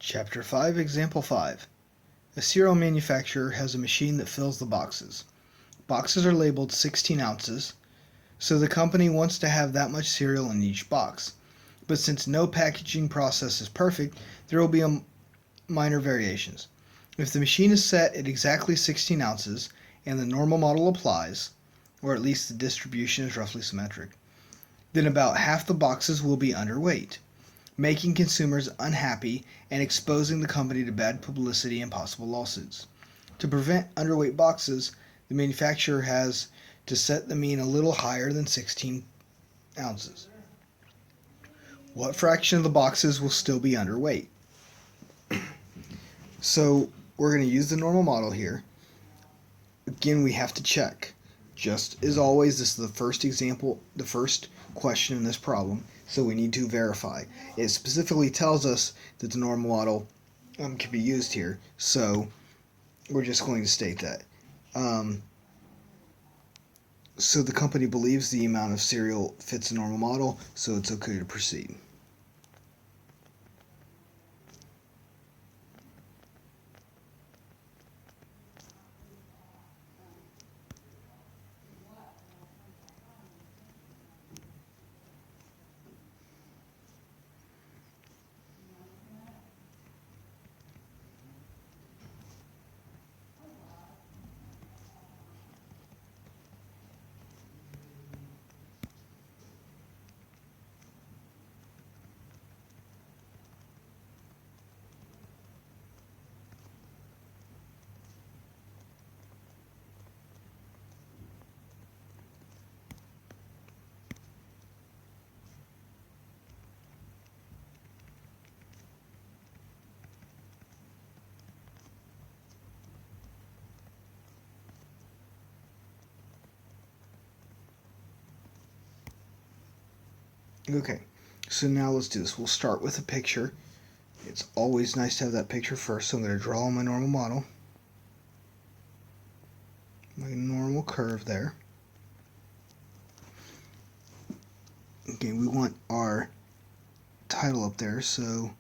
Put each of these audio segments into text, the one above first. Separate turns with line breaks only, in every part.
Chapter 5, Example 5. A cereal manufacturer has a machine that fills the boxes. Boxes are labeled 16 ounces, so the company wants to have that much cereal in each box. But since no packaging process is perfect, there will be minor variations. If the machine is set at exactly 16 ounces and the normal model applies, or at least the distribution is roughly symmetric, then about half the boxes will be underweight, making consumers unhappy and exposing the company to bad publicity and possible lawsuits. To prevent underweight boxes, the manufacturer has to set the mean a little higher than 16 ounces. What fraction of the boxes will still be underweight? So we're going to use the normal model here. Again, we have to check. Just as always, this is the first example, the first question in this problem, so we need to verify. It specifically tells us that the normal model can be used here, so we're just going to state that. So the company believes the amount of cereal fits the normal model, so it's okay to proceed. Okay, so now let's do this. We'll start with a picture. It's always nice to have that picture first, so I'm going to draw my normal model. My normal curve there. Okay, we want our title up there, so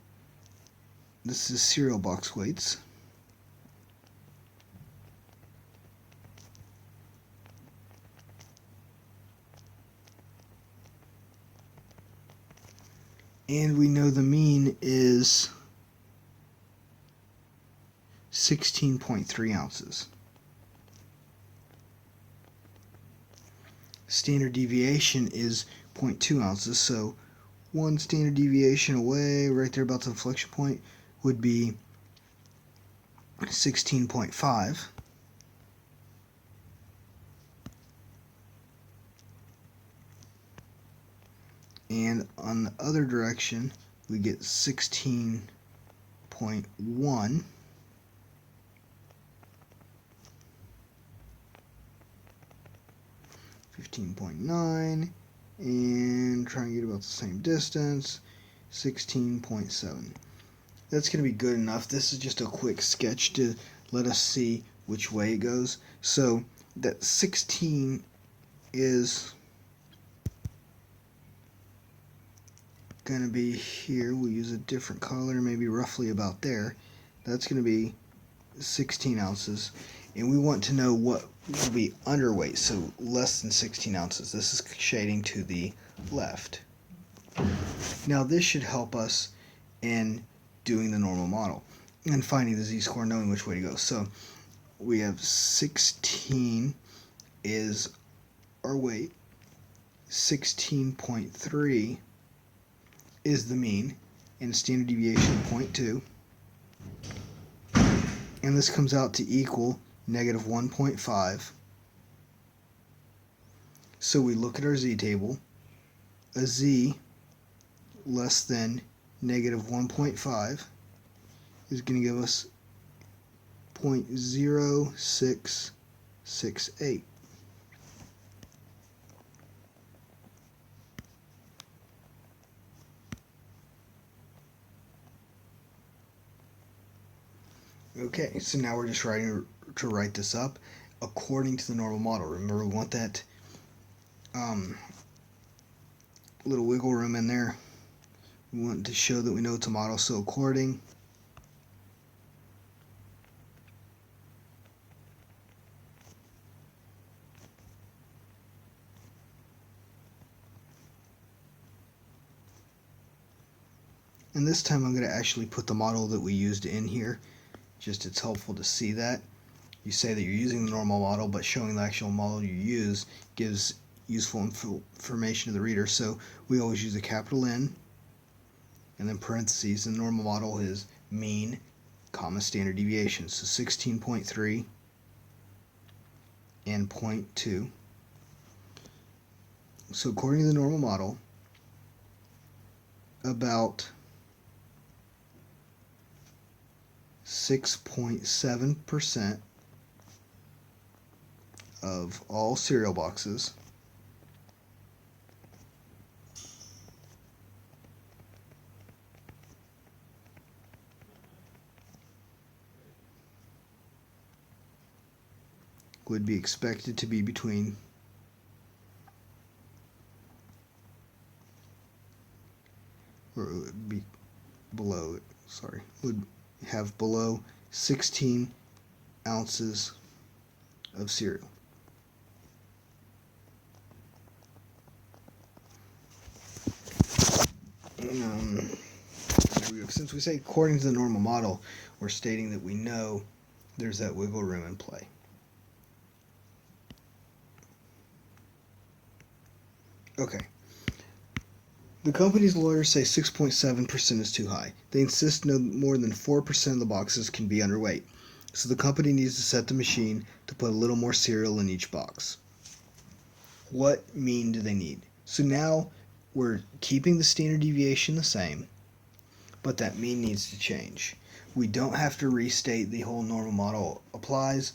this is cereal box weights. And we know the mean is 16.3 ounces. Standard deviation is 0.2 ounces, so one standard deviation away, right there about the inflection point, would be 16.5. And on the other direction, we get 16.1. 15.9, and try and get about the same distance, 16.7. That's going to be good enough. This is just a quick sketch to let us see which way it goes. So that 16 is going to be here. We'll use a different color, maybe roughly about there. That's going to be 16 ounces. And we want to know what will be underweight, so less than 16 ounces. This is shading to the left. Now this should help us in doing the normal model and finding the z-score, knowing which way to go. So we have 16 is our weight, 16.3 is the mean, and standard deviation of 0.2. And this comes out to equal negative 1.5. So we look at our z-table. A z less than negative 1.5 is going to give us 0.0668. Okay, so now we're just writing to write this up according to the normal model. Remember, we want that little wiggle room in there. We want to show that we know it's a model, so according And this time I'm going to actually put the model that we used in here. Just it's helpful to see that. You say that you're using the normal model, but showing the actual model you use gives useful information to the reader. So we always use a capital N and then parentheses. The normal model is mean, comma, standard deviation. So 16.3 and 0.2. So according to the normal model, about 6.7% of all cereal boxes would be expected to be between or would be below, would have below 16 ounces of cereal. Since we say according to the normal model, we're stating that we know there's that wiggle room in play. Okay. The company's lawyers say 6.7% is too high. They insist no more than 4% of the boxes can be underweight. So the company needs to set the machine to put a little more cereal in each box. What mean do they need? So now we're keeping the standard deviation the same, but that mean needs to change. We don't have to restate the whole normal model applies,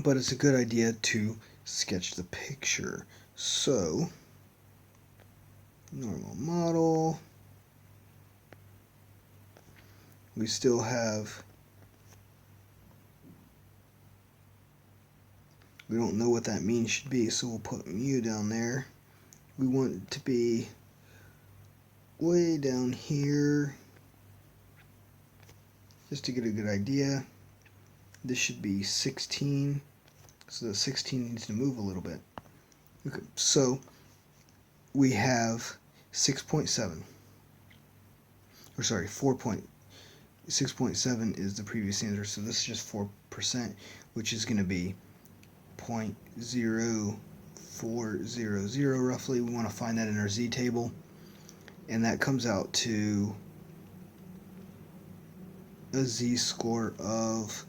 but it's a good idea to sketch the picture. So, normal model, we still have, we don't know what that mean should be, so we'll put mu down there. We want it to be way down here, just to get a good idea. This should be 16, so the 16 needs to move a little bit. Okay, so we have 6.7, or sorry, 6.7 is the previous answer, so this is just 4%, which is going to be 0.0400 roughly. We want to find that in our z table, and that comes out to a z-score of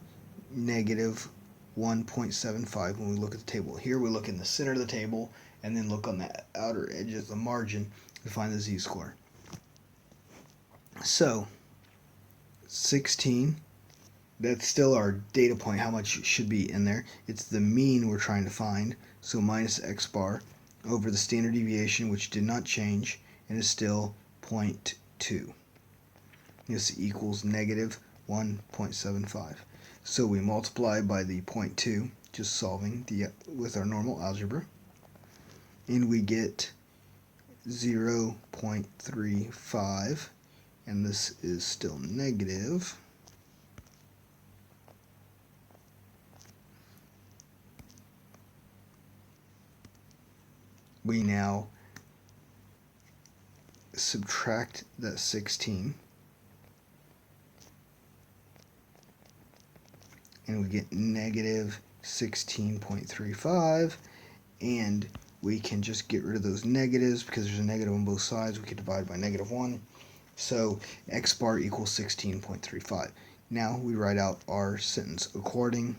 negative 1.75 when we look at the table. Here we look in the center of the table and then look on the outer edge of the margin to find the z-score. So 16, that's still our data point, how much should be in there. It's the mean we're trying to find, so minus x bar over the standard deviation, which did not change and is still 0.2. This equals negative 1.75. So we multiply by the 0.2, just solving with our normal algebra, and we get 0.35, and this is still negative. We now subtract that 16, and we get negative 16.35, and we can just get rid of those negatives because there's a negative on both sides. We could divide by negative 1, so x bar equals 16.35. Now we write out our sentence according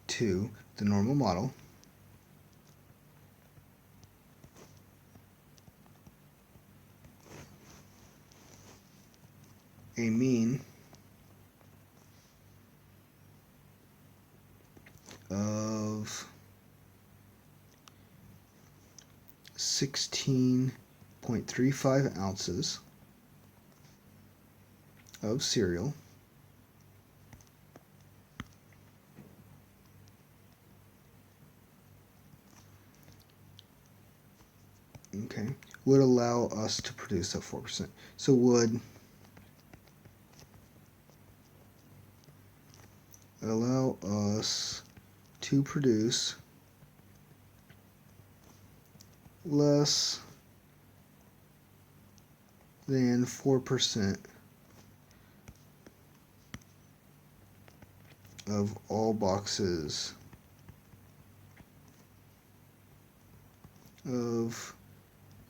to the normal model, a mean of 16.35 ounces of cereal would allow us to produce that 4%. So would allow us to produce less than 4% of all boxes of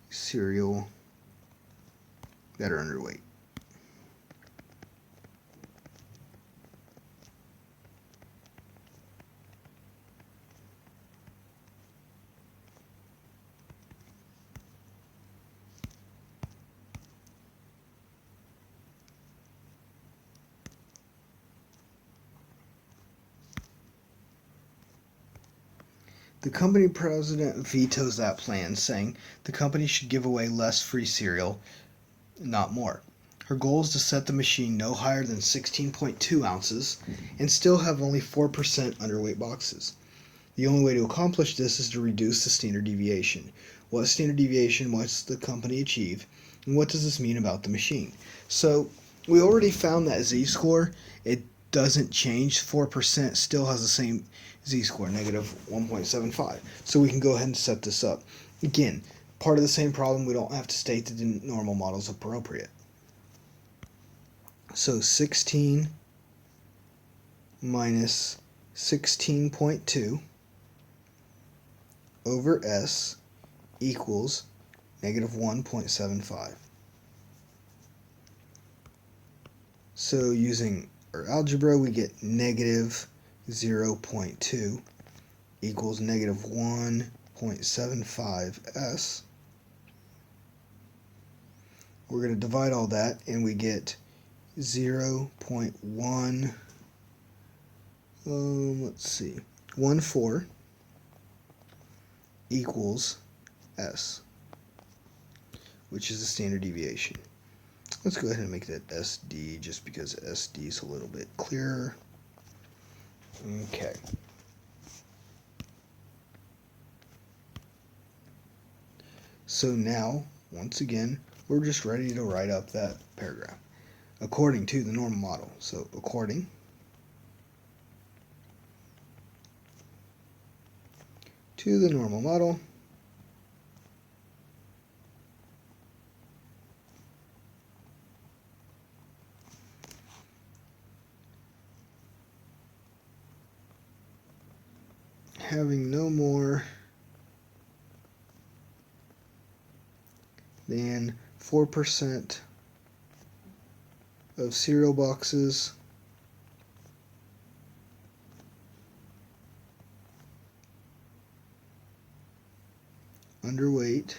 cereal that are underweight. The company president vetoes that plan, saying the company should give away less free cereal, not more. Her goal is to set the machine no higher than 16.2 ounces and still have only 4% underweight boxes. The only way to accomplish this is to reduce the standard deviation. What standard deviation must the company achieve, and what does this mean about the machine? So we already found that z-score, it doesn't change. 4% still has the same z-score, negative 1.75. So we can go ahead and set this up. Again, part of the same problem, we don't have to state that the normal model is appropriate. So 16 minus 16.2 over S equals negative 1.75. So using our algebra, we get negative 0.2 equals negative 1.75 S. We're going to divide all that, and we get 0.1, 14 equals S, which is the standard deviation. Let's go ahead and make that SD just because SD is a little bit clearer. Okay. So now, once again, we're just ready to write up that paragraph according to the normal model. So according to the normal model, having no more than 4% of cereal boxes underweight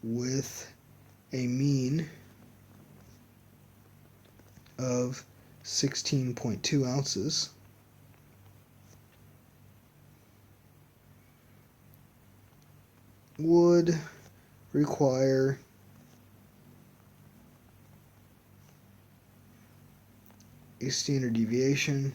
with a mean of 16.2 ounces would require a standard deviation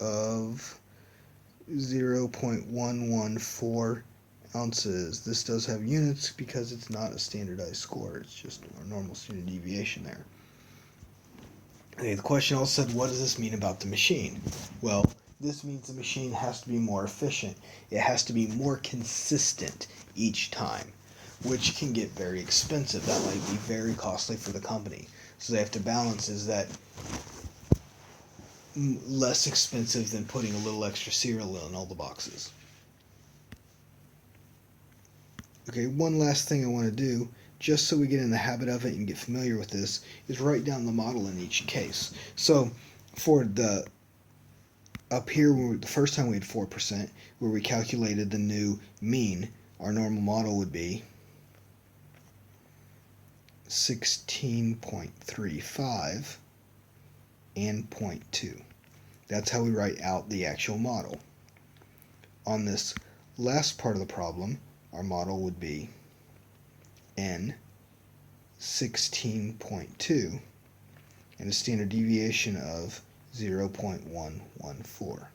of 0.114 ounces. This does have units because it's not a standardized score. It's just our normal standard deviation there. Okay, the question also said, what does this mean about the machine? Well, this means the machine has to be more efficient. It has to be more consistent each time, which can get very expensive. That might be very costly for the company. So they have to balance, is that less expensive than putting a little extra cereal in all the boxes. Okay, one last thing I want to do, just so we get in the habit of it and get familiar with this, is write down the model in each case. So for the up here, the first time we had 4%, where we calculated the new mean, our normal model would be 16.35 and 0.2. That's how we write out the actual model. On this last part of the problem, our model would be N 16.2 and a standard deviation of 0.114.